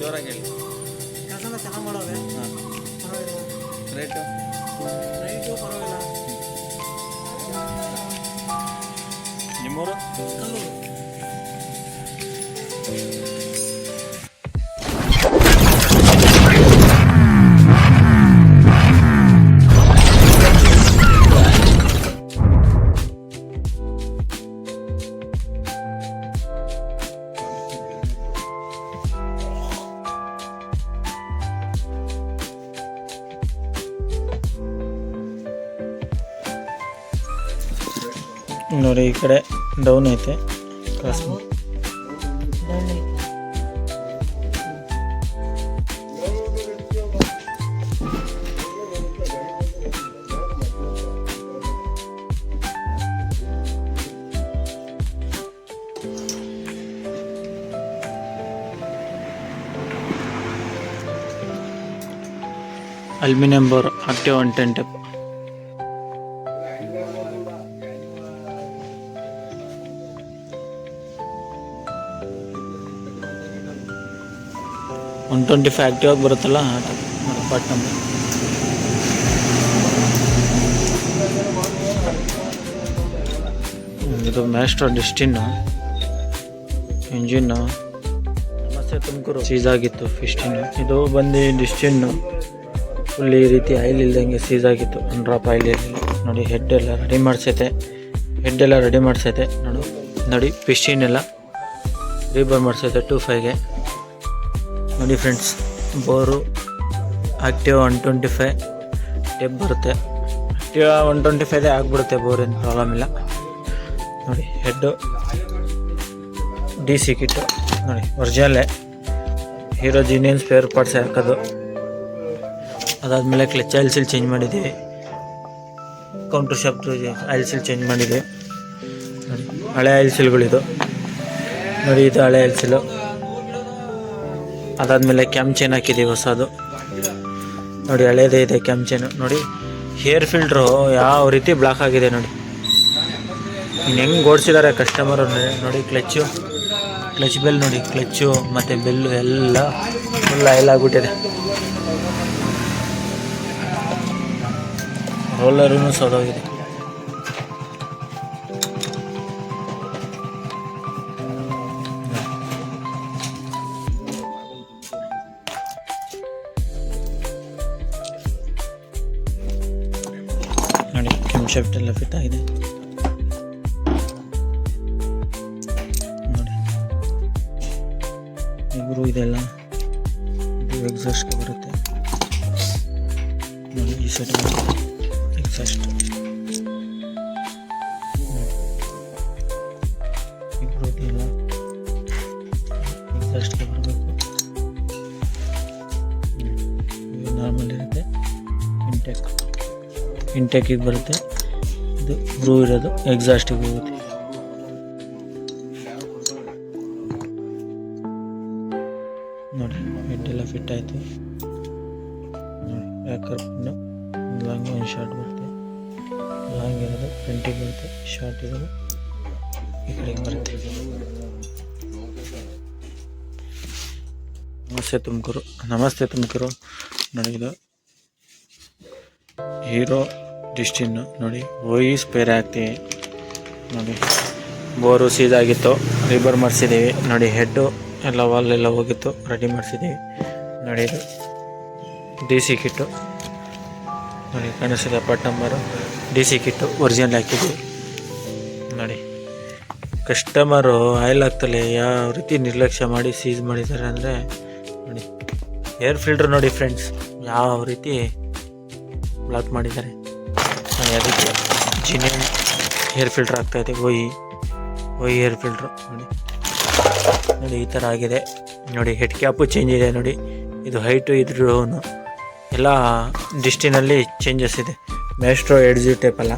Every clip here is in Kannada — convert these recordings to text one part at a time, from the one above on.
ಜೋರಾಗಿ ಹೇಳಿ. ಕೆಲಸ ಚೆನ್ನಾಗಿ ಮಾಡೋದೆ. ಹಾಂ, ಪರವಾಗಿಲ್ಲ. ರೇಟು ರೈಟು ಪರವಾಗಿಲ್ಲ. ನಿಮ್ಮೂರು? ಕಲ್ಲೂರು. ನೋಡಿ ಈ ಕಡೆ ಡೌನ್ ಐತೆ cross aluminium bore active 110 tape. One 125 active ಆಗಿ ಬರುತ್ತಲ್ಲ ಆ ಟೈಪ್ ನೋಡಿ ಪಾರ್ಟ್ ನಂಬರ್. ಇದು ಮ್ಯಾಸ್ಟ್ರೋ ಡೆಸ್ಟಿನ್ನು ಇಂಜಿನ್ನು. ನಮಸ್ತೆ ತುಮಕೂರು ಸೀಸ್ ಆಗಿತ್ತು ಫಿಸ್ಟಿನ್ನು. ಇದು ಬಂದು ಡಿಸ್ಟಿನ್ನು ಫುಲ್ ಈ ರೀತಿ ಆಯಿಲ್ ಇಲ್ದಂಗೆ ಸೀಸ್ ಆಗಿತ್ತು. ಒನ್ ಡ್ರಾಪ್ ಆಯಿಲ್ ಇರಲಿಲ್ಲ ನೋಡಿ. ಹೆಡ್ ಎಲ್ಲ ರೆಡಿ ಮಾಡಿಸೈತೆ ನೋಡಿ ಪಿಸ್ಟಿನ್ ಎಲ್ಲ ರೀಬರ್ ಮಾಡಿಸೈತೆ 25ಗೆ ನೋಡಿ ಫ್ರೆಂಡ್ಸ್. ಬೋರು ಆಕ್ಟಿವ್ 125 ಟೆಪ್ ಬರುತ್ತೆ. ಆಕ್ಟಿವ್ 125 ಆಗಿಬಿಡುತ್ತೆ, ಬೋರ್ ಏನು ಪ್ರಾಬ್ಲಮ್ ಇಲ್ಲ ನೋಡಿ. ಹೆಡ್ಡು DC ಕಿಟ್ಟು ನೋಡಿ, ಒರಿಜಿನಲ್ಲೇ ಹೀರೋ ಜೀನಿಯನ್ ಸ್ಪೇರ್ ಪಾರ್ಟ್ಸ್ ಹಾಕೋದು. ಅದಾದಮೇಲೆ ಕ್ಲಚ್ ಆಯಿಲ್ ಸೀಲ್ ಚೇಂಜ್ ಮಾಡಿದ್ದೀವಿ. Counter shaft oil seal change ಮಾಡಿದ್ದೀವಿ ನೋಡಿ. ಹಳೆ ಆಯಿಲ್ ಸೀಲ್ಗಳಿದು ನೋಡಿ, ಇದು ಹಳೆ ಆಯಿಲ್ ಸೀಲು. ಅದಾದಮೇಲೆ ಕ್ಯಾಮ್ ಚೈನ್ ಹಾಕಿದ್ದೀವಿ ಹೊಸದು ನೋಡಿ. ಹಳೇದೇ ಇದೆ ಕ್ಯಾಮ್ ಚೈನು ನೋಡಿ. ಹೇರ್ ಫಿಲ್ಟ್ರು ಯಾವ ರೀತಿ ಬ್ಲಾಕ್ ಆಗಿದೆ ನೋಡಿ. ಇನ್ನು ಹೆಂಗೆ ಓಡಿಸಿದ್ದಾರೆ ಕಸ್ಟಮರು ನೋಡಿ. ಕ್ಲಚ್ ಬೆಲ್ ನೋಡಿ, ಕ್ಲಚ್ಚು ಮತ್ತು ಬೆಲ್ಲು ಎಲ್ಲ ಫುಲ್ ಆಯಿಲ್ ಆಗಿಬಿಟ್ಟಿದೆ. ರೋಲರೂ ಸೋದೋಗಿದೆ. ನೋಡಿ ಕೆಮ್ ಶಾಫ್ಟ್ ಎಲ್ಲ ಫಿಟ್ ಆಗಿದೆ ನೋಡಿ. ಇಬ್ಬರು ಇದೆಲ್ಲ ಇದು ಎಕ್ಸಾಸ್ಟ್ಗೆ ಬರುತ್ತೆ ನೋಡಿ. ಈ ಸೈಡ್ ಎಕ್ಸಾಸ್ಟ್ ಇಬ್ಬರು ಇದೆಲ್ಲ ಎಕ್ಸಾಸ್ಟ್ಗೆ ಬರಬೇಕು. ಇದು ನಾರ್ಮಲ್ ಇರುತ್ತೆ. ಇಂಟೇಕಿಗೆ ಬರುತ್ತೆ. ಇದು ಬ್ರೂ ಇರೋದು ಎಕ್ಸಾಸ್ಟಿಗೆ ಹೋಗುತ್ತೆ. ನೋಡಿ ಹೆಡ್ಡೆಲ್ಲ ಫಿಟ್ ಆಯಿತು ನೋಡಿ. ಪ್ಯಾಕರ್ ಪಿನ್ನು ಲಾಂಗ್ ಒಂದು ಶಾರ್ಟ್ ಬರುತ್ತೆ. ಲಾಂಗ್ ಇರೋದು ಫ್ರಂಟಿಗೆ ಬರುತ್ತೆ, ಶಾರ್ಟ್ ಇರೋದು ಈ ಕಡೆಗೆ ಬರುತ್ತೆ. ನಮಸ್ತೆ ತುಮಕೂರು ನೋಡಿ. ಇದು ಹೀರೋ ಡಿಸ್ಟಿನ್ನು ನೋಡಿ. ಸ್ಪೇರ್ ಹಾಕ್ತೀವಿ ನೋಡಿ. ಬೋರು ಸೀದಾಗಿತ್ತು, ರಿಬರ್ ಮಾಡಿಸಿದ್ದೀವಿ ನೋಡಿ. ಹೆಡ್ಡು ಎಲ್ಲ ವಾಲೆಲ್ಲ ಹೋಗಿತ್ತು, ರೆಡಿ ಮಾಡಿಸಿದ್ದೀವಿ ನೋಡಿ. ಇದು DC ಕಿಟ್ಟು ನೋಡಿ, ಕಾಣಿಸಿದೆ part number. DC kit original ಹಾಕಿದ್ದೀವಿ ನೋಡಿ. ಕಸ್ಟಮರು ಆಯಿಲ್ ಹಾಕ್ತಲೇ ಯಾವ ರೀತಿ ನಿರ್ಲಕ್ಷ್ಯ ಮಾಡಿ ಸೀಸ್ ಮಾಡಿದ್ದಾರೆ ಅಂದರೆ ನೋಡಿ. ಏರ್ ಫಿಲ್ಟ್ರ್ ನೋಡಿ ಫ್ರೆಂಡ್ಸ್, ಯಾವ ರೀತಿ ಬ್ಲಾಕ್ ಮಾಡಿದ್ದಾರೆ ನೋಡಿ. ಅದಕ್ಕೆ ಜಿನಿಯನ್ ಏರ್ ಫಿಲ್ಟ್ರ್ ಆಗ್ತಾಯಿದೆ. ಒಯ್ ಏರ್ ಫಿಲ್ಟ್ರು ನೋಡಿ. ಈ ಥರ ಆಗಿದೆ ನೋಡಿ. ಹೆಡ್ ಕ್ಯಾಪು ಚೇಂಜ್ ಇದೆ ನೋಡಿ. ಇದು ಹೈಟು, ಇದು ಡೌನು ಎಲ್ಲ ಡಿಸ್ಟಿನಲ್ಲಿ ಚೇಂಜಸ್ ಇದೆ. ಮ್ಯಾಸ್ಟ್ರೋ ಎಡ್ಜ್ ಟೈಪ್ ಅಲ್ಲ,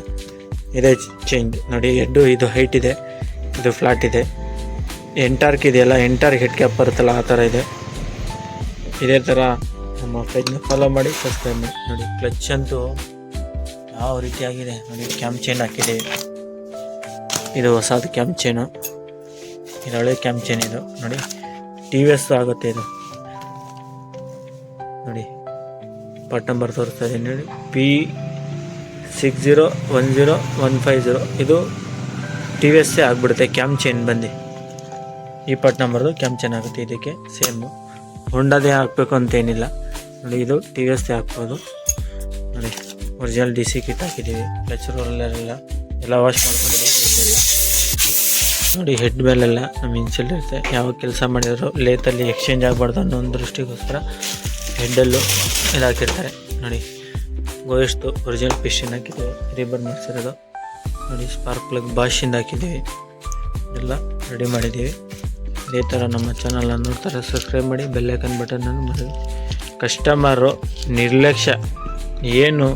ಇದೇ ಚೇಂಜ್ ನೋಡಿ. ಹೆಡ್ಡು ಇದು ಹೈಟ್ ಇದೆ, ಇದು ಫ್ಲಾಟ್ ಇದೆ. ಎಂಟಾರ್ಕ್ ಇದೆಯಲ್ಲ, ಎಂಟಾರ್ಕ್ ಹೆಡ್ ಕ್ಯಾಪ್ ಬರುತ್ತಲ್ಲ ಆ ಥರ ಇದೆ. ಇದೇ ಥರ ನಮ್ಮ ಪೇಜ್ನ ಫಾಲೋ ಮಾಡಿ, ಸಬ್ಸ್ಕ್ರೈಬ್ ಮಾಡಿ ನೋಡಿ. ಕ್ಲಚ್ ಅಂತೂ ಯಾವ ರೀತಿಯಾಗಿದೆ ನೋಡಿ. ಕ್ಯಾಮ್ ಚೈನ್ ಹಾಕಿದೆ. ಇದು ಹೊಸದು ಕ್ಯಾಮ್ ಚೈನು, ಇದು ಹಳೆ ಕ್ಯಾಮ್ ಚೈನ್ ಇದು ನೋಡಿ. ಟಿ ವಿ ಎಸ್ ಆಗುತ್ತೆ ಇದು ನೋಡಿ. ಪಾರ್ಟ್ ನಂಬರ್ ತೋರಿಸ್ತಾ ಇದ್ದೀನಿ ನೋಡಿ, P601015 ಇದು ಟಿ ವಿ ಎಸ್ಸೇ ಆಗಿಬಿಡುತ್ತೆ. ಕ್ಯಾಮ್ ಚೈನ್ ಬಂದು ಈ ಪಾರ್ಟ್ ನಂಬರ್ದು ಕ್ಯಾಮ್ ಚೈನ್ ಆಗುತ್ತೆ. ಇದಕ್ಕೆ ಸೇಮು ಹೊಂಡದೇ ಹಾಕಬೇಕು ಅಂತೇನಿಲ್ಲ ನೋಡಿ, ಇದು ಟಿ ವಿ ಎಸ್ಸೇ ಹಾಕ್ಬೋದು ನೋಡಿ. ಒರಿಜಿನಲ್ DC ಕಿಟ್ ಹಾಕಿದ್ದೀವಿ, ಕ್ಲಚ್ ರೋಲರೆಲ್ಲ ಎಲ್ಲ ವಾಶ್ ಮಾಡ್ಕೊಂಡಿದ್ದೀವಿ ನೋಡಿ. ಹೆಡ್ ಮೇಲೆಲ್ಲ ನಮ್ಮ ಇನ್ಸಿಲ್ ಇರುತ್ತೆ. ಯಾವ ಕೆಲಸ ಮಾಡಿದ್ರು ಲೇತಲ್ಲಿ ಎಕ್ಸ್ಚೇಂಜ್ ಆಗಬಾರ್ದು ಅನ್ನೋ ಒಂದು ದೃಷ್ಟಿಗೋಸ್ಕರ ಹೆಡ್ಡಲ್ಲೂ ಇದು ಹಾಕಿರ್ತಾರೆ ನೋಡಿ. ಗೋಯಷ್ಟು ಒರಿಜಿನಲ್ ಪಿಸ್ಟಿನ್ ಹಾಕಿದ್ದೀವಿ, ರಿಬನ್ ಮಾಡಿಸಿರೋದು ನೋಡಿ. ಸ್ಪಾರ್ಕ್ ಪ್ಲಗ್ ಬಾಷಿಂದ ಹಾಕಿದ್ದೀವಿ, ಎಲ್ಲ ರೆಡಿ ಮಾಡಿದ್ದೀವಿ. ಇದೇ ಥರ ನಮ್ಮ ಚಾನಲ್ನ ನೋಡ್ತಾರೆ, ಸಬ್ಸ್ಕ್ರೈಬ್ ಮಾಡಿ, ಬೆಲ್ಲೈಕನ್ ಬಟನನ್ನು ಮಾಡಿ. ಕಸ್ಟಮರು ನಿರ್ಲಕ್ಷ್ಯ, ಏನು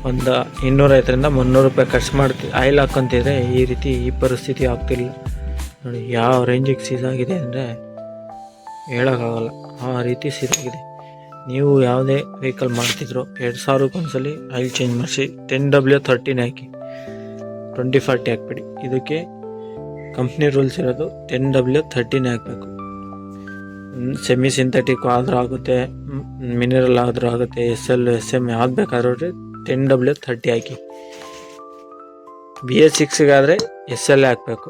ಒಂದು 250ರಿಂದ 300 ರೂಪಾಯಿ ಖರ್ಚು ಆಯಿಲ್ ಹಾಕ್ಕೊಂತಿದ್ರೆ ಈ ರೀತಿ ಈ ಪರಿಸ್ಥಿತಿ ಆಗ್ತಿಲ್ಲ ನೋಡಿ. ಯಾವ ರೇಂಜಿಗೆ ಸೀದಾಗಿದೆ ಅಂದರೆ ಹೇಳೋಕ್ಕಾಗಲ್ಲ, ಆ ರೀತಿ ಸೀದಾಗಿದೆ. ನೀವು ಯಾವುದೇ ವೆಹಿಕಲ್ ಮಾಡ್ತಿದ್ರು 2000ಕ್ಕೆ ಒಂದ್ಸಲಿ ಆಯಿಲ್ ಚೇಂಜ್ ಮಾಡಿಸಿ 10W13 ಹಾಕಿ, 2040 ಹಾಕ್ಬಿಡಿ. ಇದಕ್ಕೆ ಕಂಪ್ನಿ ರೂಲ್ಸ್ ಇರೋದು 10W13 ಹಾಕಬೇಕು. ಸೆಮಿ ಸಿಂಥೆಟಿಕ್ ಆದರೂ ಆಗುತ್ತೆ, ಮಿನರಲ್ ಆದರೂ ಆಗುತ್ತೆ, SL SM ಯಾವ್ದು ಬೇಕಾದ್ರೂ 10W30 ಹಾಕಿ. BS6ಗಾದರೆ SL ಹಾಕಬೇಕು,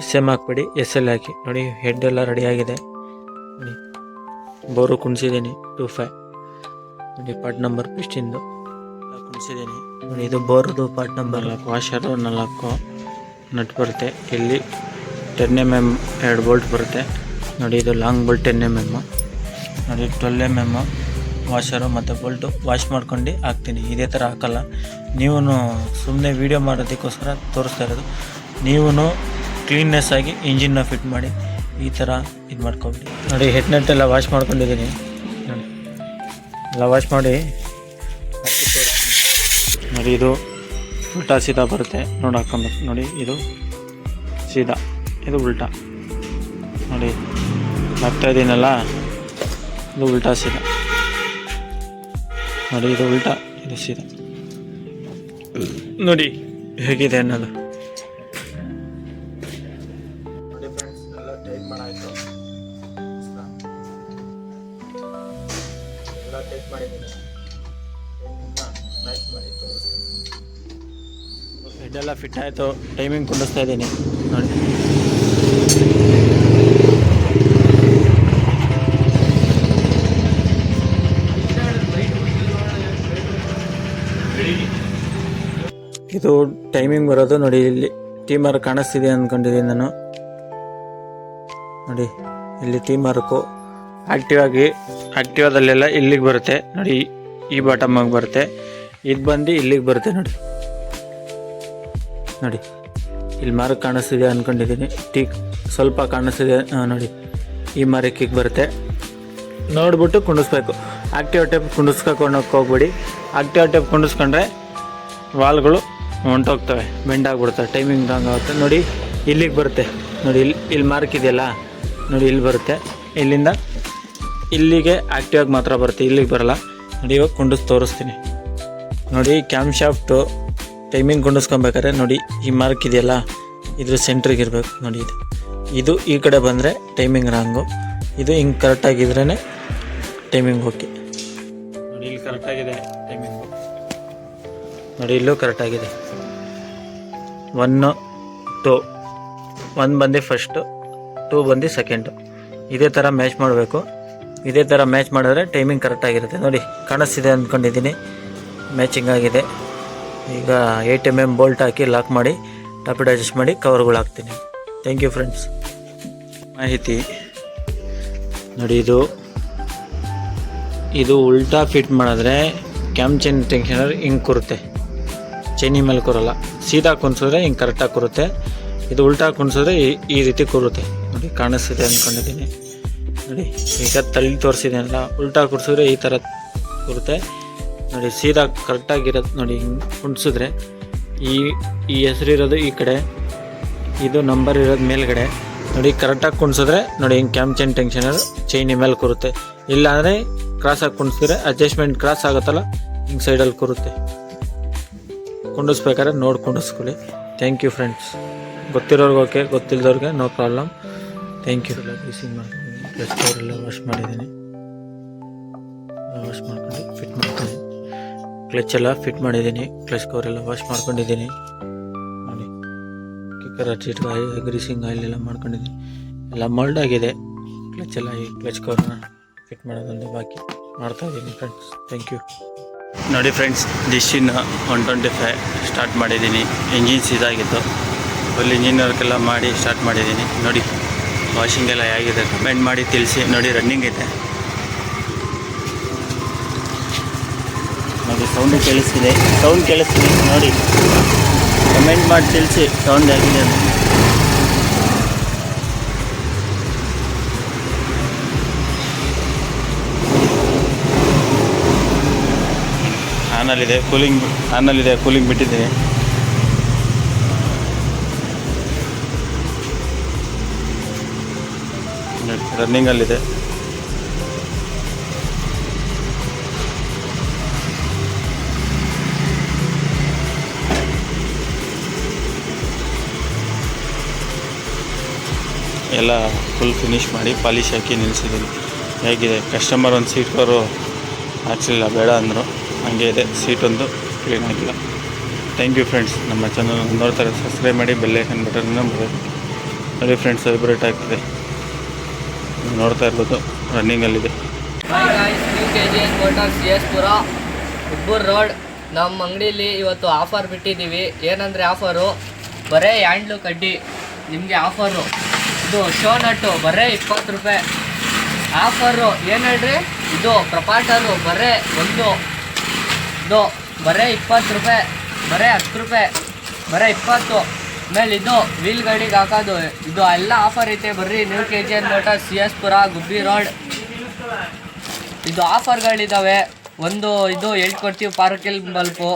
SM ಹಾಕ್ಬಿಡಿ, SL ಹಾಕಿ ನೋಡಿ. ಹೆಡ್ ಎಲ್ಲ ರೆಡಿಯಾಗಿದೆ ನೋಡಿ. ಬೋರು ಕುಣಿಸಿದ್ದೀನಿ 25 ನೋಡಿ. ಪಾರ್ಟ್ ನಂಬರ್ ಪಿಸ್ಟಿಂದು ಕುಣಿಸಿದ್ದೀನಿ ನೋಡಿ. ಇದು ಬೋರ್ದು ಪಾರ್ಟ್ ನಂಬರ್ 4, ವಾಷರು 4 ನಟ್ ಬರುತ್ತೆ. ಇಲ್ಲಿ 10mm 2 ಬೋಲ್ಟ್ ಬರುತ್ತೆ ನೋಡಿ. ಇದು ಲಾಂಗ್ ಬೋಲ್ಟ್ 10mm ನೋಡಿ. 12mm ವಾಷರು ಮತ್ತು ಬೋಲ್ಟು ವಾಶ್ ಮಾಡ್ಕೊಂಡು ಹಾಕ್ತೀನಿ. ಇದೇ ಥರ ಹಾಕಲ್ಲ, ನೀವು ಸುಮ್ಮನೆ ವೀಡಿಯೋ ಮಾಡೋದಕ್ಕೋಸ್ಕರ ತೋರಿಸ್ತಾ ಇರೋದು. ನೀವು ಕ್ಲೀನ್ನೆಸ್ ಆಗಿ ಇಂಜಿನ್ನ ಫಿಟ್ ಮಾಡಿ ಈ ಥರ ಇದು ಮಾಡ್ಕೊಬಿಡಿ ನೋಡಿ. ಹೆಡ್ ನಟ್ ಎಲ್ಲ ವಾಶ್ ಮಾಡ್ಕೊಂಡಿದ್ದೀನಿ ನೋಡಿ, ಎಲ್ಲ ವಾಶ್ ಮಾಡಿ ನೋಡಿ. ಇದು ಉಲ್ಟಾ ಸೀದಾ ಬರುತ್ತೆ ನೋಡಿ, ಹಾಕ್ಕೊಬೇಕು ನೋಡಿ. ಇದು ಸೀದಾ, ಇದು ಉಲ್ಟಾ ನೋಡಿ. ಹಾಕ್ತಾ ಇದ್ದೀನಲ್ಲ, ಇದು ಉಲ್ಟಾ ಸೀದಾ ನೋಡಿ. ಇದು ಉಲ್ಟಾ, ಇದು ಸೀದಾ ನೋಡಿ ಹೇಗಿದೆ ಅನ್ನೋದು ನೋಡಿ. ಫ್ರೆಂಡ್ಸ್ ಎಲ್ಲ ಟೈಪ್ ಮಾಡಾಯಿತು, ಎಲ್ಲ ಟೈಪ್ ಮಾಡಿದ್ದೀನಿ. ಮ್ಯಾಚ್ ಮಾಡಿ ತೋರಿಸ್ತೀನಿ. ಹೆಡ್ಡೆಲ್ಲ ಫಿಟ್ ಆಯಿತು, ಟೈಮಿಂಗ್ ಕುಂಡಿಸ್ತಾ ಇದ್ದೀನಿ ನೋಡಿ. ಇದು ಟೈಮಿಂಗ್ ಬರೋದು ನೋಡಿ. ಇಲ್ಲಿ ಟಿ ಮಾರ್ಕ್ ಕಾಣಿಸ್ತಿದೆ ಅಂದ್ಕೊಂಡಿದ್ದೀನಿ ನಾನು ನೋಡಿ. ಇಲ್ಲಿ ಟಿ ಮಾರ್ಕು ಆ್ಯಕ್ಟಿವಾದಲ್ಲೆಲ್ಲ ಇಲ್ಲಿಗೆ ಬರುತ್ತೆ ನೋಡಿ. ಈ ಬಾಟಮಾಗಿ ಬರುತ್ತೆ, ಇದು ಬಂದು ಇಲ್ಲಿಗೆ ಬರುತ್ತೆ ನೋಡಿ. ನೋಡಿ ಇಲ್ಲಿ ಮಾರ್ಕ್ ಕಾಣಿಸ್ತಿದೆ ಅಂದ್ಕೊಂಡಿದ್ದೀನಿ. ಸ್ವಲ್ಪ ಕಾಣಿಸ್ತಿದೆ ನೋಡಿ. ಈ ಮಾರ್ಕಿಗೆ ಬರುತ್ತೆ, ನೋಡ್ಬಿಟ್ಟು ಕುಂಡಿಸ್ಬೇಕು. ಆಕ್ಟಿವ್ ಟೇಪ್ ಕುಂಡಿಸ್ಕೊಂಡೋಗಿ ಹೋಗ್ಬೇಡಿ. ಆಕ್ಟಿವ್ ಟೇಪ್ ಕುಂಡಿಸ್ಕೊಂಡ್ರೆ ವಾಲ್ಗಳು ಹೊಂಟೋಗ್ತವೆ, ಬೆಂಡ್ ಆಗಿಬಿಡ್ತವೆ, ಟೈಮಿಂಗ್ ರಾಂಗ್ ಆಗುತ್ತೆ ನೋಡಿ. ಇಲ್ಲಿಗೆ ಬರುತ್ತೆ ನೋಡಿ. ಇಲ್ಲಿ ಮಾರ್ಕ್ ಇದೆಯಲ್ಲ ನೋಡಿ, ಇಲ್ಲಿ ಬರುತ್ತೆ. ಇಲ್ಲಿಂದ ಇಲ್ಲಿಗೆ ಆಕ್ಟಿವಾಗಿ ಮಾತ್ರ ಬರುತ್ತೆ, ಇಲ್ಲಿಗೆ ಬರಲ್ಲ ನೋಡಿ. ಇವಾಗ ಕುಂಡಿಸ್ ತೋರಿಸ್ತೀನಿ ನೋಡಿ. ಕ್ಯಾಮ್ ಶಾಫ್ಟು ಟೈಮಿಂಗ್ ಕುಂಡಿಸ್ಕೊಬೇಕಾದ್ರೆ ನೋಡಿ, ಈ ಮಾರ್ಕ್ ಇದೆಯಲ್ಲ ಇದ್ರ ಸೆಂಟ್ರಿಗೆ ಇರಬೇಕು ನೋಡಿ. ಇದು ಈ ಕಡೆ ಬಂದರೆ ಟೈಮಿಂಗ್ ರಾಂಗು, ಇದು ಹಿಂಗೆ ಕರೆಕ್ಟಾಗಿದ್ರೇ ಟೈಮಿಂಗ್ ಓಕೆ ನೋಡಿ. ಇಲ್ಲಿ ಕರೆಕ್ಟಾಗಿದೆ ಟೈಮಿಂಗು ನೋಡಿ. ಇಲ್ಲೂ ಕರೆಕ್ಟಾಗಿದೆ. 1 2 1 ಬಂದು ಫಸ್ಟು, 2 ಬಂದು ಸೆಕೆಂಡು. ಇದೇ ಥರ ಮ್ಯಾಚ್ ಮಾಡಬೇಕು. ಇದೇ ಥರ ಮ್ಯಾಚ್ ಮಾಡಿದ್ರೆ ಟೈಮಿಂಗ್ ಕರೆಕ್ಟಾಗಿರುತ್ತೆ ನೋಡಿ. ಕಾಣಿಸ್ತಿದೆ ಅಂದ್ಕೊಂಡಿದ್ದೀನಿ, ಮ್ಯಾಚಿಂಗ್ ಆಗಿದೆ. ಈಗ 8mm ಬೋಲ್ಟ್ ಹಾಕಿ ಲಾಕ್ ಮಾಡಿ ಟಾಪಿಡ್ ಅಡ್ಜಸ್ಟ್ ಮಾಡಿ ಕವರ್ಗಳು ಹಾಕ್ತೀನಿ. Thank you friends. ಮಾಹಿತಿ ನೋಡಿ. ಇದು ಉಲ್ಟಾ ಫಿಟ್ ಮಾಡಿದ್ರೆ ಕ್ಯಾಮ್ ಚೈನ್ ಟೆನ್ಷನರ್ ಹಿಂಗೆ ಕೂರುತ್ತೆ, ಚೈನಿ ಮೇಲೆ ಕೂರಲ್ಲ. ಸೀದಾ ಕುಣಿಸಿದ್ರೆ ಹಿಂಗೆ ಕರೆಕ್ಟಾಗಿ ಕೂರುತ್ತೆ. ಇದು ಉಲ್ಟಾ ಕುಣಿಸಿದ್ರೆ ಈ ರೀತಿ ಕೂರುತ್ತೆ ನೋಡಿ. ಕಾಣಿಸ್ತಿದೆ ಅಂದ್ಕೊಂಡಿದ್ದೀನಿ ನೋಡಿ. ಈಗ ತಳ್ಳಿ ತೋರಿಸಿದೆನಲ್ಲ, ಉಲ್ಟಾ ಕುಡಿಸಿದ್ರೆ ಈ ಥರ ಕೂರುತ್ತೆ ನೋಡಿ. ಸೀದಾ ಕರೆಕ್ಟಾಗಿರೋದು ನೋಡಿ. ಹಿಂಗೆ ಕುಣಿಸಿದ್ರೆ ಈ ಹೆಸರಿರೋದು ಈ ಕಡೆ, ಇದು ನಂಬರ್ ಇರೋದು ಮೇಲ್ಗಡೆ ನೋಡಿ. ಕರೆಕ್ಟಾಗಿ ಕುಣಿಸಿದ್ರೆ ನೋಡಿ ಹಿಂಗೆ ಕ್ಯಾಮ್ ಚೈನ್ ಟೆನ್ಷನರ್ ಚೈನಿ ಮೇಲೆ ಕೂರುತ್ತೆ. ಇಲ್ಲಾಂದರೆ ಕ್ರಾಸಾಗಿ ಕುಣಿಸಿದ್ರೆ ಅಡ್ಜಸ್ಟ್ಮೆಂಟ್ ಕ್ರಾಸ್ ಆಗುತ್ತಲ್ಲ, ಹಿಂಗೆ ಸೈಡಲ್ಲಿ ಕೂರುತ್ತೆ. ಕುಂಡಿಸ್ಬೇಕಾದ್ರೆ ನೋಡಿ ಕುಂಡಿಸ್ಕೊಳ್ಳಿ. Thank you friends. ಗೊತ್ತಿರೋರ್ಗೆ ಓಕೆ, ಗೊತ್ತಿಲ್ಲದವ್ರಿಗೆ ನೋ ಪ್ರಾಬ್ಲಮ್. Thank you. ಎಲ್ಲ ಗ್ರೀಸಿಂಗ್ ಮಾಡ್ಕೊಂಡಿದ್ದೀನಿ, ಕ್ಲಚ್ ಕವರೆಲ್ಲ ವಾಶ್ ಮಾಡಿದ್ದೀನಿ. ವಾಶ್ ಮಾಡ್ಕೊಂಡು ಫಿಟ್ ಮಾಡ್ತೀನಿ. ಕ್ಲಚ್ ಎಲ್ಲ ಫಿಟ್ ಮಾಡಿದ್ದೀನಿ, ಕ್ಲಚ್ ಕವರೆಲ್ಲ ವಾಶ್ ಮಾಡ್ಕೊಂಡಿದ್ದೀನಿ. ನೋಡಿ ಕಿಕ್ಕರ್ ಹಚ್ಚಿಟ್ಟು ಗ್ರೀಸಿಂಗ್ ಆಯಿಲ್ ಎಲ್ಲ ಮಾಡ್ಕೊಂಡಿದ್ದೀನಿ. ಎಲ್ಲ ಮಲ್ಡ್ ಆಗಿದೆ. ಕ್ಲಚ್ ಎಲ್ಲ ಈ ಕ್ಲಚ್ ಕವರ್ನ ಫಿಟ್ ಮಾಡೋದೊಂದು ಬಾಕಿ ಮಾಡ್ತಾಯಿದ್ದೀನಿ ಫ್ರೆಂಡ್ಸ್. Thank you. ನೋಡಿ ಫ್ರೆಂಡ್ಸ್, ಡಿಶ್ಶಿನ 125 ಸ್ಟಾರ್ಟ್ ಮಾಡಿದ್ದೀನಿ. ಇಂಜಿನ್ ಸೀದಾಗಿತ್ತು, ಫುಲ್ ಇಂಜಿನ್ ವರ್ಕೆಲ್ಲ ಮಾಡಿ ಸ್ಟಾರ್ಟ್ ಮಾಡಿದ್ದೀನಿ. ನೋಡಿ ವಾಷಿಂಗ್ ಎಲ್ಲ ಹೇಗಿದೆ ಕಮೆಂಟ್ ಮಾಡಿ ತಿಳಿಸಿ. ನೋಡಿ ರನ್ನಿಂಗ್ ಇದೆ, ನೋಡಿ ಸೌಂಡ್ ಕೇಳಿಸ್ತಿದೆ ನೋಡಿ, ಕಮೆಂಟ್ ಮಾಡಿ ತಿಳಿಸಿ ಸೌಂಡ್ ಹೇಗಿದೆ ಅಂತ. ಆನಲ್ಲಿದೆ ಕೂಲಿಂಗ್ ಬಿಟ್ಟಿದ್ದೀನಿ. ರನ್ನಿಂಗಲ್ಲಿದೆ. ಎಲ್ಲ ಫುಲ್ ಫಿನಿಶ್ ಮಾಡಿ ಪಾಲಿಶ್ ಹಾಕಿ ನಿಲ್ಲಿಸಿದ್ದೀನಿ. ಹೇಗಿದೆ ಕಸ್ಟಮರ್ ಒಂದು ಸೀಟ್ ಕವರು ಹಾಕ್ಸಿಲ್ಲ, ಬೇಡ ಅಂದರು. ಹಂಗೆ ಇದೆ, ಸೀಟೊಂದು ಕ್ಲೀನ್ ಆಗಿಲ್ಲ. Thank you friends. ನಮ್ಮ ಚಾನಲ್ ನೋಡ್ತಾರೆ, ಸಬ್ಸ್ಕ್ರೈಬ್ ಮಾಡಿ, ಬೆಲ್ಲೈಕನ್ ಬಟನ್ನ ನೋಡಿ ಫ್ರೆಂಡ್ಸ್, ವೈಬ್ರೇಟ್ ಆಗ್ತಿದೆ, ನೋಡ್ತಾ ಇರ್ಬೋದು. ರನ್ನಿಂಗಲ್ಲಿದೆ. New KGN motors CS Pura ಉಬ್ಬೂರು road. ನಮ್ಮ ಅಂಗಡೀಲಿ ಇವತ್ತು ಆಫರ್ ಬಿಟ್ಟಿದ್ದೀವಿ. ಏನಂದರೆ ಆಫರು ಬರೀ ಹ್ಯಾಂಡ್ಲು ಕಡ್ಡಿ ನಿಮಗೆ ಆಫರು. ಇದು ಶೋ ನಟ್ಟು ಬರೀ 20 ರೂಪಾಯಿ ಆಫರು. ಏನು ಹೇಳ್ರಿ, ಇದು ಪ್ರಪಾಟರು ಬರೀ ಇದು ಬರೀ 20 ರೂಪಾಯಿ, ಬರೀ 10 ರೂಪಾಯಿ, ಬರೀ 20. ಆಮೇಲೆ ಇದು ವೀಲ್ ಗಾಡಿಗೆ ಹಾಕೋದು, ಇದು ಎಲ್ಲ ಆಫರ್ ಐತೆ. ಬರ್ರಿ ನ್ಯೂ KGN ಮೋಟಾರ್ಸ್ CS ಪುರ ಗುಬ್ಬಿ ರೋಡ್. ಇದು ಆಫರ್ಗಳಿದ್ದಾವೆ. ಒಂದು ಇದು ಹೇಳ್ಕೊಡ್ತೀವಿ, ಪಾರ್ಕಿಲ್ ಬಲ್ಪು